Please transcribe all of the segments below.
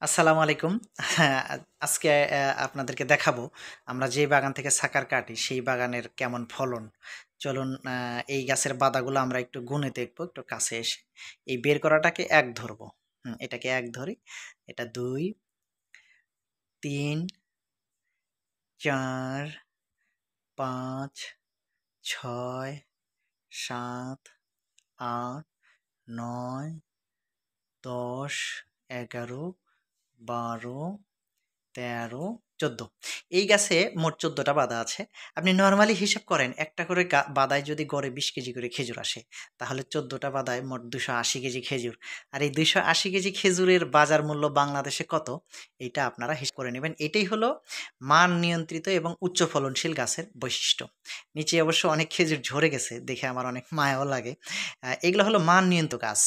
আসসালামু আলাইকুম। হ্যাঁ, আজকে আপনাদেরকে দেখাবো আমরা যে বাগান থেকে সাকার কাটি সেই বাগানের কেমন ফলন। চলুন এই গাছের বাদাগুলো আমরা একটু গুনে দেখবো একটু কাছে এসে। এই বের করাটাকে ১ ধরবো। এটাকে ১ ধরি। এটা ২, ৩, ৪, ৫, ৬, ৭, ৮, ৯, ১০, ১১, ১২, ১৩, ১৪ এই গাছে মোট ১৪ টা বাদা আছে। আপনি নরমালি হিসাব করেন একটা করে বাদায় যদি গড়ে ২০ কেজি করে খেজুর আসে, তাহলে ১৪ টা বাদায় মোট ২৮০ কেজি খেজুর। আর এই ২৮০ কেজি খেজুরের বাজার মূল্য বাংলাদেশে কত? এইটা আপনারা হিসাব করে নেবেন। এটাই হলো মান নিয়ন্ত্রিত এবং উচ্চ ফলনশীল গাছের বৈশিষ্ট্য। নিচে অবশ্য অনেক খেজুর ঝরে গেছে, দেখে আমার অনেক মায়াও লাগে। এগুলো হলো মান নিয়ন্ত্রিত গাছ।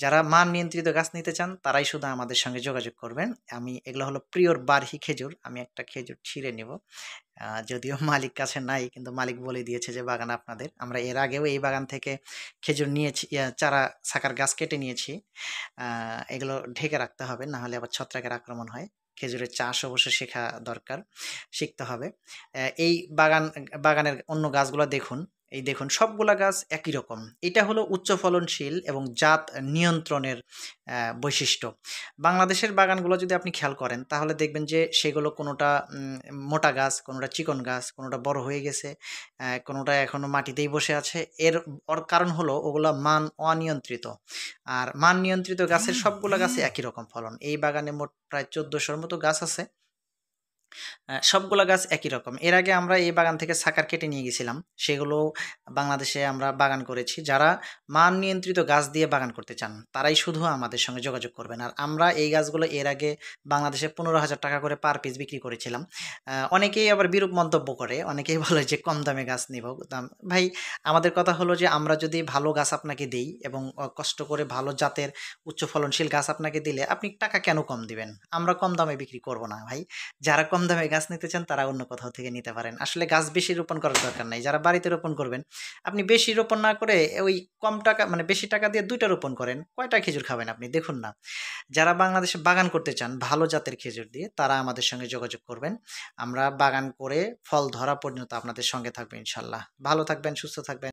যারা মান নিয়ন্ত্রিত গাছ নিতে চান তারাই শুধু আমাদের সঙ্গে যোগাযোগ করবেন। এগুলো হলো পিওর বারহি খেজুর। আমি একটা খেজুর ছিঁড়ে নিব। যদিও মালিক কাছে নাই, কিন্তু মালিক বলে দিয়েছে যে বাগান আপনাদের। আমরা এর আগেও এই বাগান থেকে খেজুর নিয়েছি, চারা ছাকার গাছ কেটে নিয়েছি। এগুলো ঢেকে রাখতে হবে, না হলে আবার ছত্রাকের আক্রমণ হয়। খেজুরের চাষ অবশ্য শেখা দরকার, শিখতে হবে। এই বাগানের অন্য গাছগুলো দেখুন। এই দেখুন সবগুলা গাছ একই রকম। এটা হলো উচ্চ ফলনশীল এবং জাত নিয়ন্ত্রণের বৈশিষ্ট্য। বাংলাদেশের বাগানগুলো যদি আপনি খেয়াল করেন তাহলে দেখবেন যে সেগুলো কোনোটা মোটা গাছ, কোনোটা চিকন গাছ, কোনোটা বড় হয়ে গেছে, কোনোটা এখনো মাটিতেই বসে আছে। ওর কারণ হলো ওগুলা মান অনিয়ন্ত্রিত। আর মান নিয়ন্ত্রিত গাছের সবগুলা গাছে একই রকম ফলন। এই বাগানে মোট প্রায় ১৪০০-র মতো গাছ আছে। সবগুলা গাছ একই রকম। এর আগে আমরা এই বাগান থেকে সাকার কেটে নিয়ে গেছিলাম। সেগুলো বাংলাদেশে আমরা বাগান করেছি। যারা মান নিয়ন্ত্রিত গাছ দিয়ে বাগান করতে চান, তারাই শুধু আমাদের সঙ্গে যোগাযোগ করবেন। আর আমরা এই গাছগুলো এর আগে বাংলাদেশে ৳১৫,০০০ করে পার পিস বিক্রি করেছিলাম। অনেকেই আবার বিরূপ মন্তব্য করে। অনেকেই বলে যে কম দামে গাছ নিব। ভাই, আমাদের কথা হলো যে আমরা যদি ভালো গাছ আপনাকে দেই এবং কষ্ট করে ভালো জাতের উচ্চ ফলনশীল গাছ আপনাকে দিলে আপনি টাকা কেন কম দিবেন? আমরা কম দামে বিক্রি করব না ভাই। যারা কম দামে গাছ নিতে চান তারা অন্য কোথাও থেকে নিতে পারেন। আসলে গাছ বেশি রোপণ করার দরকার নাই। যারা বাড়িতে রোপণ করবেন, আপনি বেশি রোপণ না করে ওই কম টাকা মানে বেশি টাকা দিয়ে ২ টা রোপণ করেন। কয়টা খেজুর খাবেন আপনি? দেখুন না। যারা বাংলাদেশে বাগান করতে চান ভালো জাতের খেজুর দিয়ে, তারা আমাদের সঙ্গে যোগাযোগ করবেন। আমরা বাগান করে ফল ধরা পর্যন্ত আপনাদের সঙ্গে থাকবো ইনশাআল্লাহ। ভালো থাকবেন, সুস্থ থাকবেন।